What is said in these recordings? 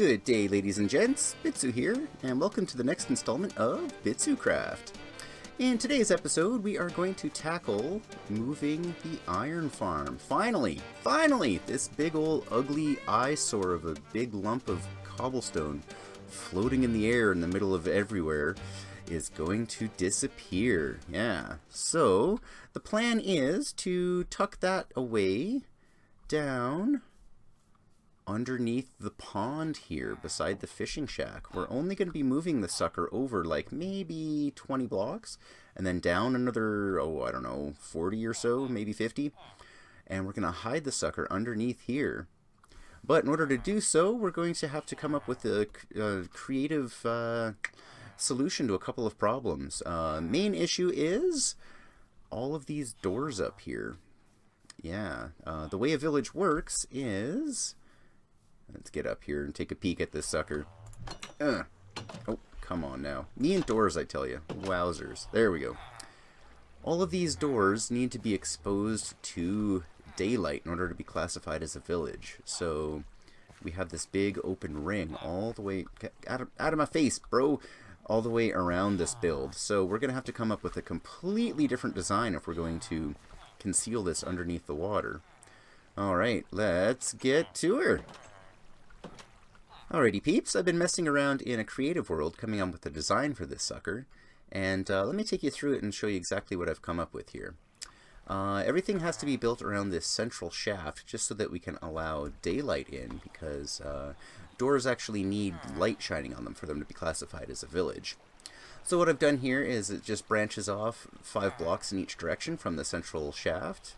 Good day, ladies and gents. Bitsu here, and welcome to the next installment of BitsuCraft. In today's episode, we are going to tackle moving the iron farm. Finally, this big old ugly eyesore of a big lump of cobblestone floating in the air in the middle of everywhere is going to disappear. Yeah, so the plan is to tuck that away down underneath the pond here beside the fishing shack. We're only going to be moving the sucker over like maybe 20 blocks and then down another, I don't know, 40 or so, maybe 50. And we're going to hide the sucker underneath here. But in order to do so, we're going to have to come up with a creative solution to a couple of problems. Main issue is all of these doors up here. Yeah, the way a village works is... Let's get up here and take a peek at this sucker. Oh, come on now. Me and doors, I tell you. Wowzers. There we go. All of these doors need to be exposed to daylight in order to be classified as a village. So we have this big open ring all the way... Out of my face, bro! All the way around this build. So we're going to have to come up with a completely different design if we're going to conceal this underneath the water. Alright, let's get to her. Alrighty peeps, I've been messing around in a creative world coming up with a design for this sucker, and let me take you through it and show you exactly what I've come up with here. Everything has to be built around this central shaft just so that we can allow daylight in, because doors actually need light shining on them for them to be classified as a village. So what I've done here is it just branches off 5 blocks in each direction from the central shaft,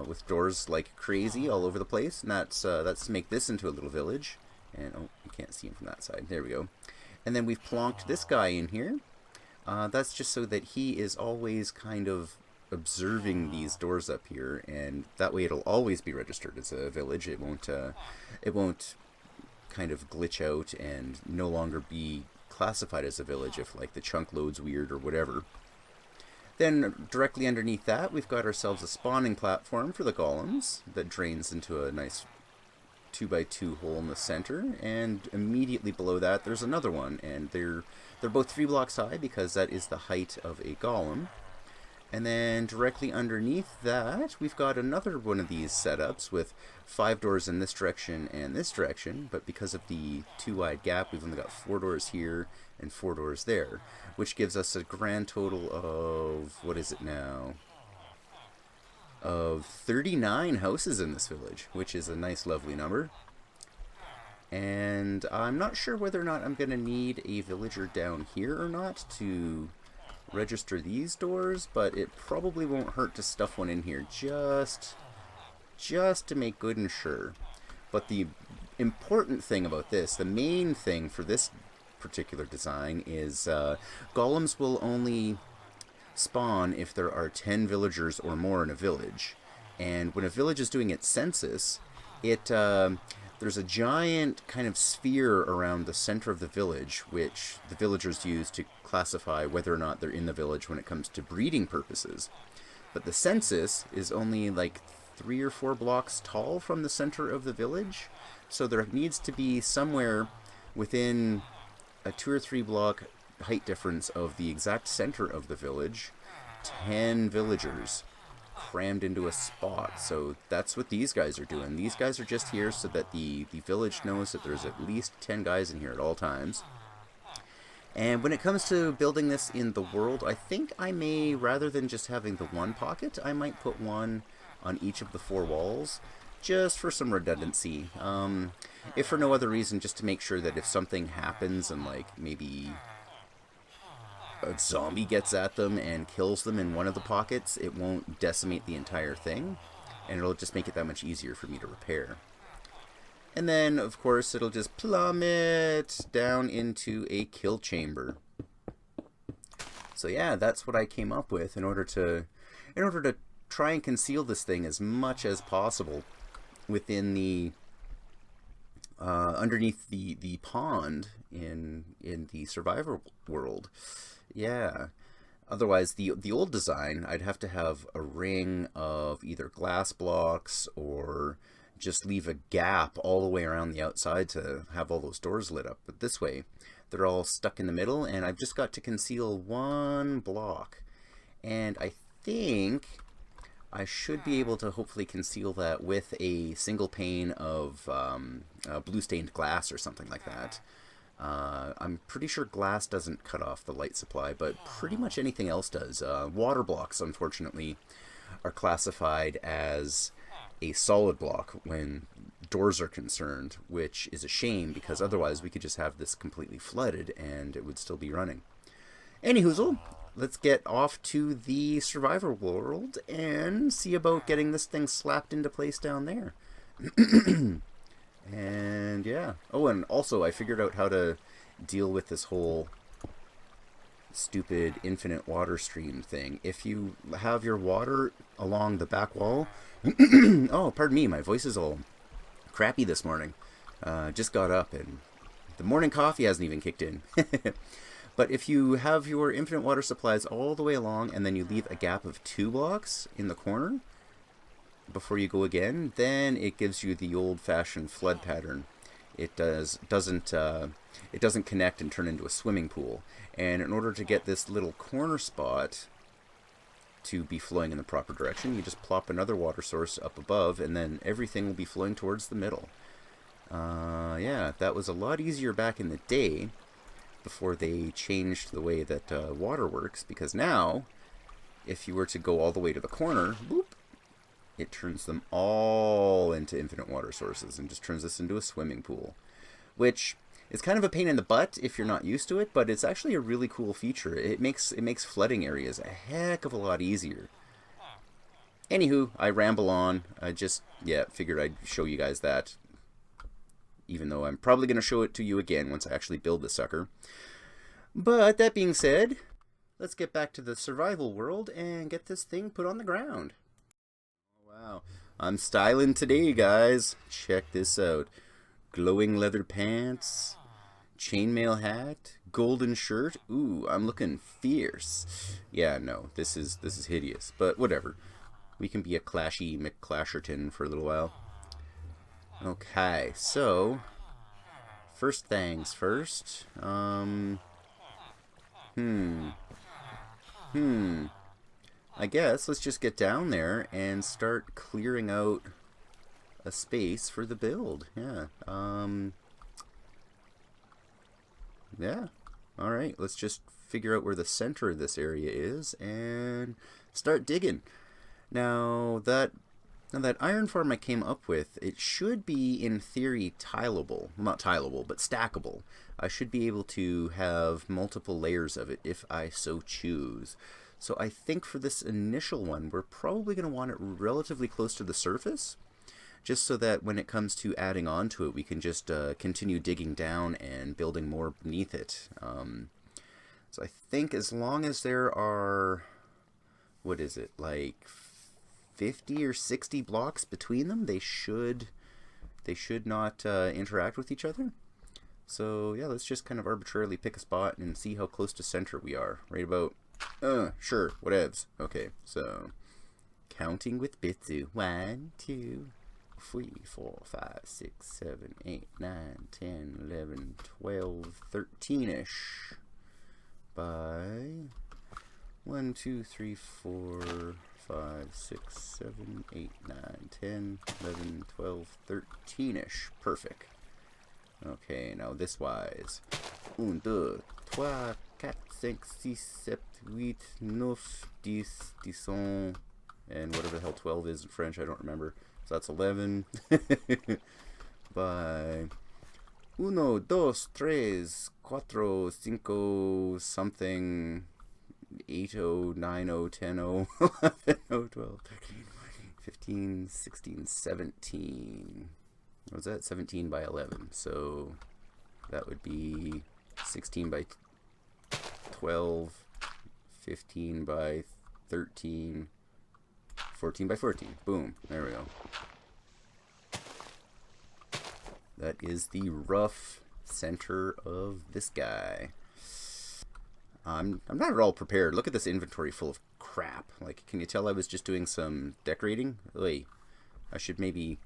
with doors like crazy all over the place, and that's to make this into a little village. And, oh, you can't see him from that side. There we go. And then we've plonked this guy in here. That's just so that he is always kind of observing these doors up here, and that way it'll always be registered as a village. It won't kind of glitch out and no longer be classified as a village if, like, the chunk loads weird or whatever. Then, directly underneath that, we've got ourselves a spawning platform for the golems that drains into a nice 2x2 hole in the center, and immediately below that there's another one, and they're both 3 blocks high because that is the height of a golem. And then directly underneath that we've got another one of these setups with 5 doors in this direction and this direction, but because of the 2 wide gap we've only got 4 doors here and 4 doors there, which gives us a grand total of, what is it now, of 39 houses in this village, which is a nice lovely number. And I'm not sure whether or not I'm going to need a villager down here or not to register these doors, but it probably won't hurt to stuff one in here just to make good and sure. But the important thing about this, the main thing for this particular design is golems will only spawn if there are 10 villagers or more in a village. And when a village is doing its census, there's a giant kind of sphere around the center of the village, which the villagers use to classify whether or not they're in the village when it comes to breeding purposes. But the census is only like 3 or 4 blocks tall from the center of the village, so there needs to be somewhere within a 2 or 3 block height difference of the exact center of the village, 10 villagers crammed into a spot. So that's what these guys are doing. These guys are just here so that the village knows that there's at least 10 guys in here at all times. And when it comes to building this in the world, I think I may, rather than just having the one pocket, I might put one on each of the 4 walls, just for some redundancy. If for no other reason, just to make sure that if something happens and, like, maybe a zombie gets at them and kills them in one of the pockets, it won't decimate the entire thing, and it'll just make it that much easier for me to repair. And then, of course, it'll just plummet down into a kill chamber. So yeah, that's what I came up with in order to try and conceal this thing as much as possible within the underneath the pond in the survivor world. Yeah. Otherwise, the old design, I'd have to have a ring of either glass blocks or just leave a gap all the way around the outside to have all those doors lit up. But this way, they're all stuck in the middle, and I've just got to conceal one block. And I think I should be able to hopefully conceal that with a single pane of blue stained glass or something like that. I'm pretty sure glass doesn't cut off the light supply, but pretty much anything else does. Water blocks, unfortunately, are classified as a solid block when doors are concerned, which is a shame because otherwise we could just have this completely flooded and it would still be running. Anyhoozle, let's get off to the survivor world and see about getting this thing slapped into place down there. And yeah. Oh, and also I figured out how to deal with this whole stupid infinite water stream thing. If you have your water along the back wall... Oh, pardon me, my voice is all crappy this morning. Just got up and the morning coffee hasn't even kicked in. But if you have your infinite water supplies all the way along and then you leave a gap of 2 blocks in the corner before you go again, then it gives you the old-fashioned flood pattern. It doesn't connect and turn into a swimming pool. And in order to get this little corner spot to be flowing in the proper direction, you just plop another water source up above, and then everything will be flowing towards the middle. Yeah, that was a lot easier back in the day, before they changed the way that water works, because now, if you were to go all the way to the corner, boop, it turns them all into infinite water sources and just turns this into a swimming pool, which is kind of a pain in the butt if you're not used to it, but it's actually a really cool feature. It makes flooding areas a heck of a lot easier. Anywho, I ramble on. I just, yeah, figured I'd show you guys that, even though I'm probably going to show it to you again once I actually build the sucker. But that being said, let's get back to the survival world and get this thing put on the ground. Wow, I'm styling today, guys. Check this out. Glowing leather pants, chainmail hat, golden shirt. Ooh, I'm looking fierce. Yeah, no, this is hideous, but whatever. We can be a clashy McClasherton for a little while. Okay, so first things first. I guess let's just get down there and start clearing out a space for the build. Yeah. Yeah. All right, let's just figure out where the center of this area is and start digging. Now that iron farm I came up with, it should be, in theory, tileable. Well, not tileable, but stackable. I should be able to have multiple layers of it if I so choose. So I think for this initial one, we're probably going to want it relatively close to the surface, just so that when it comes to adding on to it, we can just continue digging down and building more beneath it. So I think as long as there are, what is it, like 50 or 60 blocks between them, they should not interact with each other. So yeah, let's just kind of arbitrarily pick a spot and see how close to center we are. Right about, sure, whatevs. Okay, so counting with Bitsu. 1, 2, 3, 4, 5, 6, 7, 8, 9, 10, 11, 12, 13-ish. By 1, 2, 3, 4, 5, 6, 7, 8, 9, 10, 11, 12, 13-ish. Perfect. Okay, now this wise. 1, 2, 3, 4, 5, 6, 7, 8, 9, 10, 11, and whatever the hell 12 is in French, I don't remember. So that's 11. By 1, 2, 3, 4, 5, something. 8, 0, 9, 0, 10, 0, 11, 0, 12, 13, 14, 15, 16, 17. What was that? 17 by 11. So that would be 16 by 12, 15 by 13, 14 by 14. Boom. There we go. That is the rough center of this guy. I'm not at all prepared. Look at this inventory full of crap. Like, can you tell I was just doing some decorating? Wait, I should maybe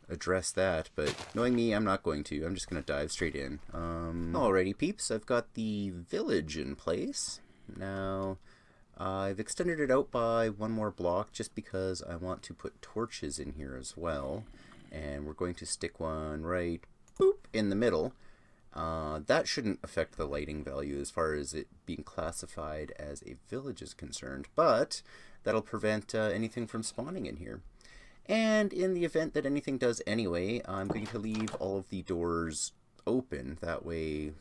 address that, but knowing me, I'm not going to. I'm just going to dive straight in. Alrighty, peeps, I've got the village in place. Now, I've extended it out by one more block just because I want to put torches in here as well. And we're going to stick one right boop in the middle. That shouldn't affect the lighting value as far as it being classified as a village is concerned, but that'll prevent anything from spawning in here. And in the event that anything does anyway, I'm going to leave all of the doors open. That way,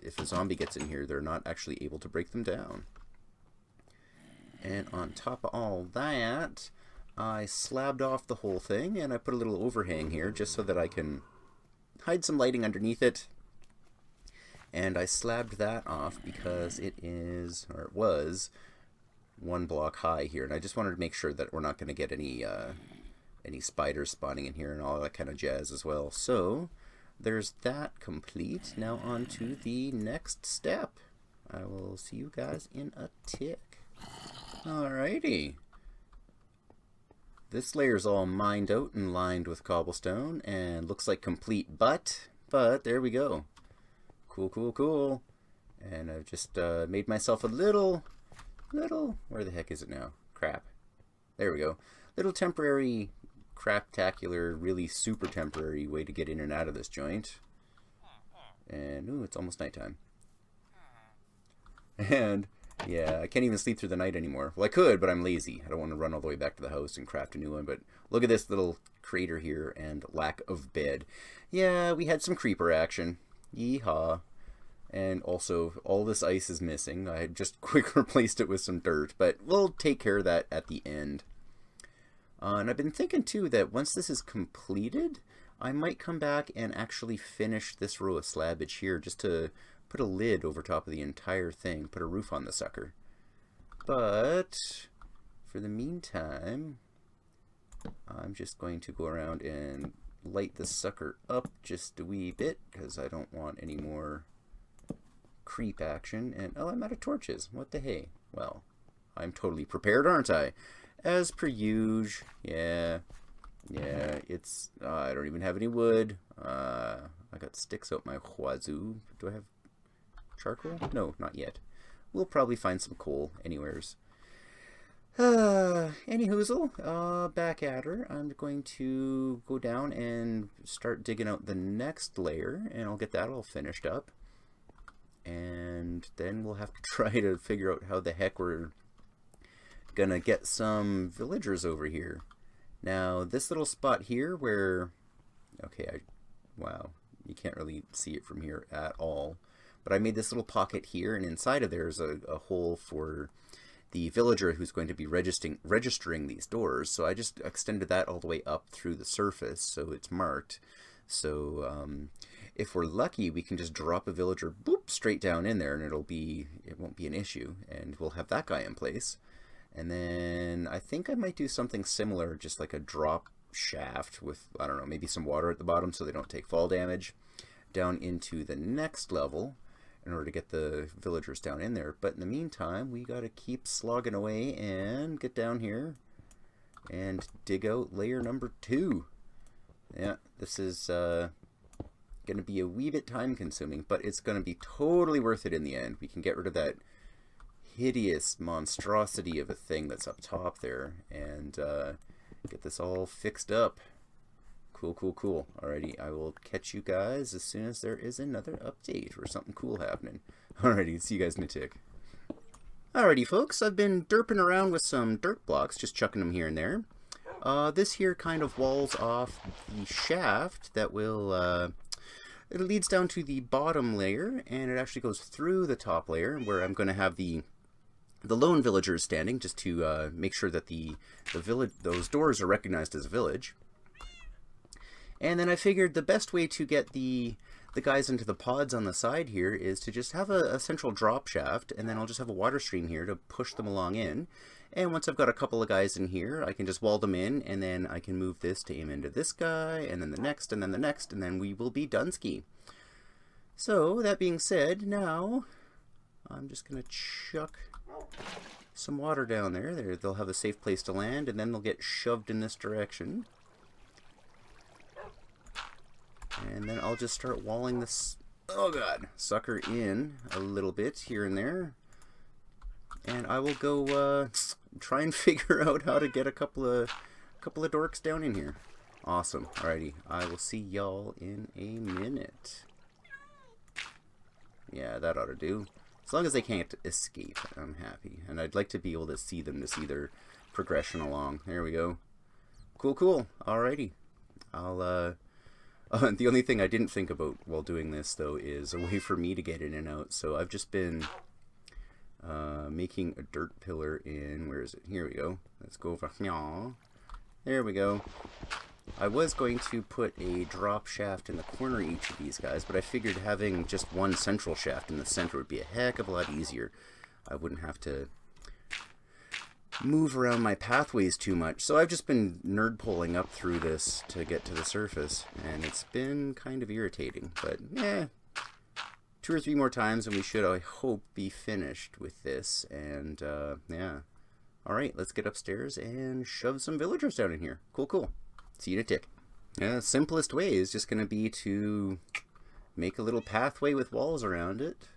if a zombie gets in here, they're not actually able to break them down. And on top of all that, I slabbed off the whole thing, and I put a little overhang here just so that I can hide some lighting underneath it. And I slabbed that off because it is, or it was, one block high here. And I just wanted to make sure that we're not going to get any spiders spawning in here and all that kind of jazz as well. So there's that complete. Now on to the next step. I will see you guys in a tick. Alrighty. This layer's all mined out and lined with cobblestone and looks like complete, but there we go. Cool, cool, cool. And I've just made myself a little, where the heck is it now? Crap. There we go. Little temporary, craptacular, really super temporary way to get in and out of this joint. And, ooh, it's almost nighttime. And, yeah, I can't even sleep through the night anymore. Well, I could, but I'm lazy. I don't want to run all the way back to the house and craft a new one. But look at this little crater here and lack of bed. Yeah, we had some creeper action. Yeehaw. And also, all this ice is missing. I had just quick replaced it with some dirt, but we'll take care of that at the end. And I've been thinking, too, that once this is completed, I might come back and actually finish this row of slabbage here just to put a lid over top of the entire thing, put a roof on the sucker. But for the meantime, I'm just going to go around and light the sucker up just a wee bit because I don't want any more creep action. And oh, I'm out of torches. What the hey? Well, I'm totally prepared, aren't I? As per usual. Yeah, it's I don't even have any wood. I got sticks out my wazoo. Do I have charcoal? No, not yet. We'll probably find some coal anywheres. Any hoozle, back at her. I'm going to go down and start digging out the next layer, and I'll get that all finished up. And then we'll have to try to figure out how the heck we're gonna get some villagers over here. Now, this little spot here where, okay, wow, you can't really see it from here at all. But I made this little pocket here, and inside of there is a hole for the villager who's going to be registering these doors. So I just extended that all the way up through the surface, so it's marked. So if we're lucky, we can just drop a villager boop straight down in there, and it won't be an issue, and we'll have that guy in place. And then I think I might do something similar, just like a drop shaft with, I don't know, maybe some water at the bottom so they don't take fall damage, down into the next level in order to get the villagers down in there. But in the meantime, we got to keep slogging away and get down here and dig out layer number 2. Yeah, this is going to be a wee bit time consuming, but it's going to be totally worth it in the end. We can get rid of that hideous monstrosity of a thing that's up top there and get this all fixed up. Cool, cool, cool. Alrighty, I will catch you guys as soon as there is another update or something cool happening. Alrighty, see you guys in a tick. Alrighty, folks, I've been derping around with some dirt blocks, just chucking them here and there. This here kind of walls off the shaft that will, it leads down to the bottom layer, and it actually goes through the top layer, where I'm going to have the lone villagers standing, just to make sure that the village, those doors are recognized as a village. And then I figured the best way to get the guys into the pods on the side here is to just have a central drop shaft, and then I'll just have a water stream here to push them along in. And once I've got a couple of guys in here, I can just wall them in, and then I can move this to aim into this guy, and then the next, and then the next, and then we will be done-ski. So, that being said, now I'm just going to chuck some water down there. They'll have a safe place to land, and then they'll get shoved in this direction. And then I'll just start walling this, oh god, sucker in a little bit here and there. And I will go try and figure out how to get a couple of dorks down in here. Awesome. Alrighty, I will see y'all in a minute. Yeah, that ought to do. As long as they can't escape, I'm happy. And I'd like to be able to see them, to see their progression along. There we go. Cool, cool. Alrighty. I'll, the only thing I didn't think about while doing this, though, is a way for me to get in and out. So I've just been making a dirt pillar in, where is it? Here we go. Let's go over here. There we go. I was going to put a drop shaft in the corner of each of these guys, but I figured having just one central shaft in the center would be a heck of a lot easier. I wouldn't have to move around my pathways too much. So I've just been nerd pulling up through this to get to the surface, and it's been kind of irritating. But yeah, 2 or 3 more times and we should, I hope, be finished with this. And yeah. Alright, let's get upstairs and shove some villagers down in here. Cool, cool. See you in a tick. Yeah, the simplest way is just going to be to make a little pathway with walls around it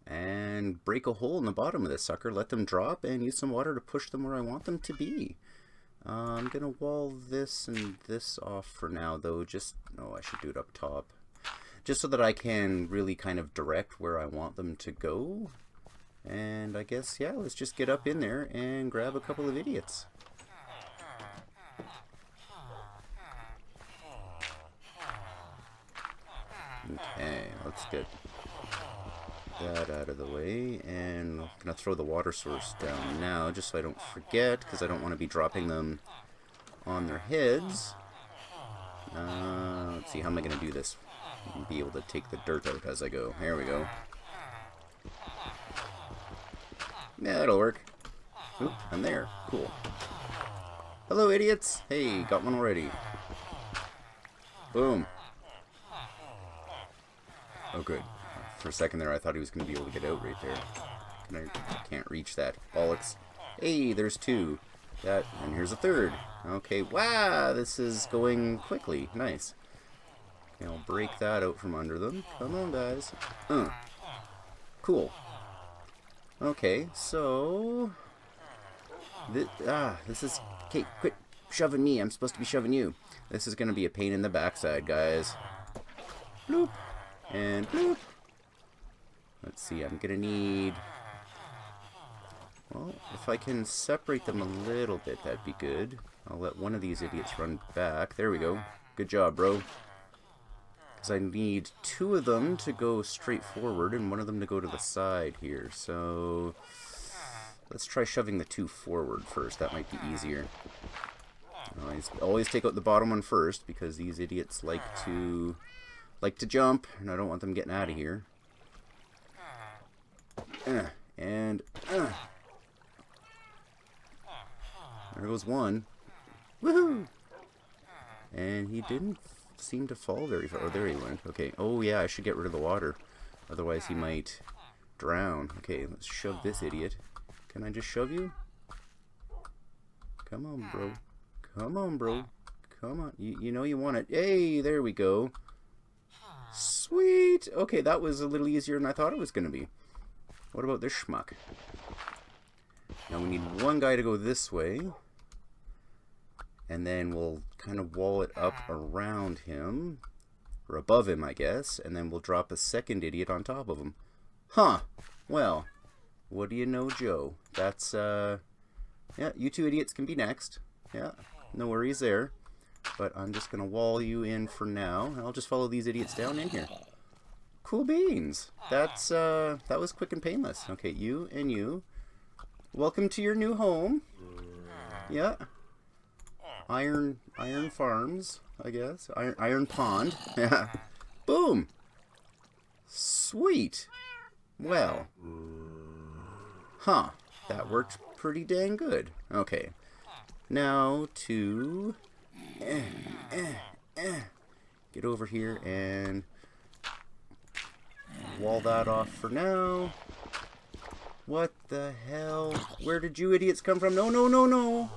and break a hole in the bottom of this sucker, let them drop, and use some water to push them where I want them to be. I'm going to wall this and this off for now, though. Just, oh, I should do it up top. Just so that I can really kind of direct where I want them to go. And I guess, yeah, let's just get up in there and grab a couple of idiots. Okay, let's get that out of the way, and I'm gonna throw the water source down now just so I don't forget, because I don't want to be dropping them on their heads. Let's see, how am I gonna do this? Be able to take the dirt out as I go. There we go. Yeah, that'll work. Oop, I'm there. Cool. Hello, idiots. Hey, got one already. Boom. Oh, good. For a second there, I thought he was going to be able to get out right there. I can't reach that. Bollocks. Hey, there's 2. That, and here's a 3rd. Okay, wow, this is going quickly. Nice. Okay, I'll break that out from under them. Come on, guys. Cool. Okay, so... this is... Okay, quit shoving me. I'm supposed to be shoving you. This is going to be a pain in the backside, guys. Bloop. And bloop. Let's see, I'm going to need... Well, if I can separate them a little bit, that'd be good. I'll let one of these idiots run back. There we go. Good job, bro. Because I need 2 of them to go straight forward and 1 of them to go to the side here. So let's try shoving the 2 forward first. That might be easier. Always take out the bottom one first, because these idiots like to jump, and I don't want them getting out of here. And there goes one. Woohoo! And he didn't seem to fall very far. Oh, there he went. Okay. Oh, yeah, I should get rid of the water. Otherwise, he might drown. Okay, let's shove this idiot. Can I just shove you? Come on, bro. Come on, bro. Come on. You know you want it. Hey, there we go. Sweet. Okay, that was a little easier than I thought it was going to be. What about this schmuck? Now we need 1 guy to go this way. And then we'll kind of wall it up around him. Or above him, I guess. And then we'll drop a 2nd idiot on top of him. Huh. Well, what do you know, Joe? That's, yeah, you 2 idiots can be next. Yeah, no worries there. But I'm just going to wall you in for now. And I'll just follow these idiots down in here. Cool beans. That was quick and painless. Okay, you and you. Welcome to your new home. Yeah. Iron Farms, I guess. Iron Pond. Yeah. Boom. Sweet. Well. Huh. That worked pretty dang good. Okay. Now to get over here and wall that off for now. What the hell? Where did you idiots come from? No, no, no, no.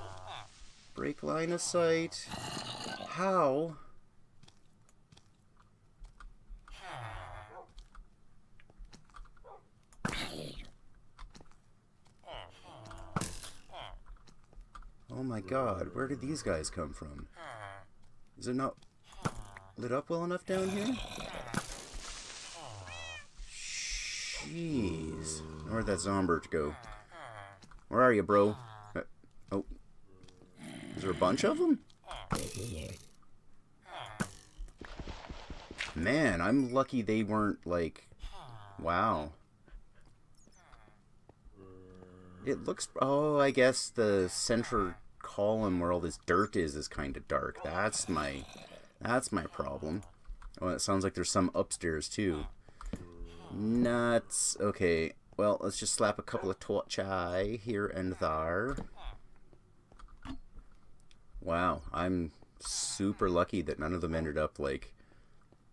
Break line of sight. How? Oh my god, where did these guys come from? Is it not lit up well enough down here? Jeez. Where'd that Zombert go? Where are you, bro? Oh. Is there a bunch of them? Man, I'm lucky they weren't like... Wow. It looks... Oh, I guess the center column where all this dirt is kind of dark. That's my problem. Oh, it sounds like there's some upstairs too. Nuts. Okay, well, let's just slap a couple of torch-eye here and there. Wow, I'm super lucky that none of them ended up, like,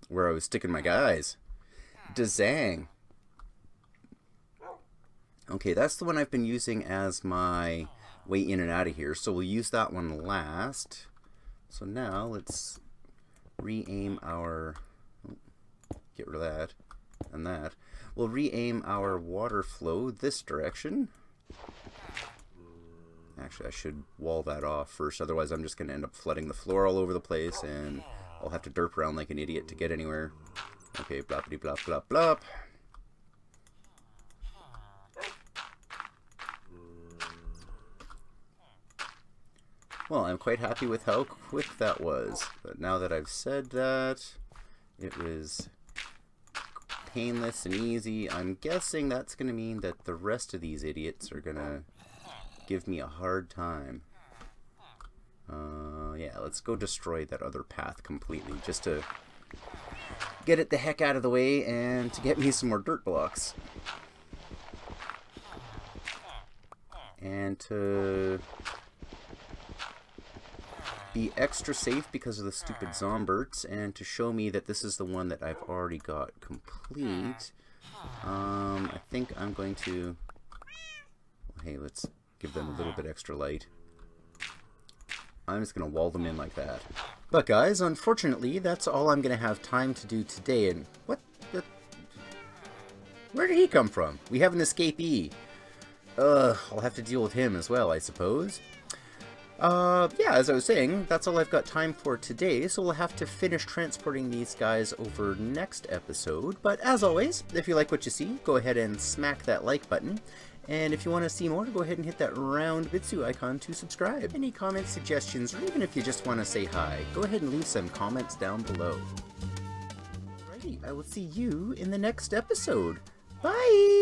where I was sticking my guys. Dazang. Okay, that's the one I've been using as my way in and out of here, so we'll use that one last. So now, let's re-aim our... Get rid of that. And that. We'll re-aim our water flow this direction. Actually, I should wall that off first, otherwise I'm just going to end up flooding the floor all over the place, and I'll have to derp around like an idiot to get anywhere. Okay, bloppity blop blop blop. Well, I'm quite happy with how quick that was, but now that I've said that, it was painless and easy. I'm guessing that's going to mean that the rest of these idiots are going to give me a hard time. Yeah, let's go destroy that other path completely, just to get it the heck out of the way and to get me some more dirt blocks. And to be extra safe because of the stupid Zomberts, and to show me that this is the one that I've already got complete, I think I'm going to... Hey, let's give them a little bit extra light. I'm just going to wall them in like that. But guys, unfortunately, that's all I'm going to have time to do today. And what the... Where did he come from? We have an escapee. I'll have to deal with him as well, I suppose. Yeah, as I was saying, that's all I've got time for today, so we'll have to finish transporting these guys over next episode. But as always, if you like what you see, go ahead and smack that like button. And if you want to see more, go ahead and hit that round Bitsu icon to subscribe. Any comments, suggestions, or even if you just want to say hi, go ahead and leave some comments down below. Alrighty, I will see you in the next episode. Bye!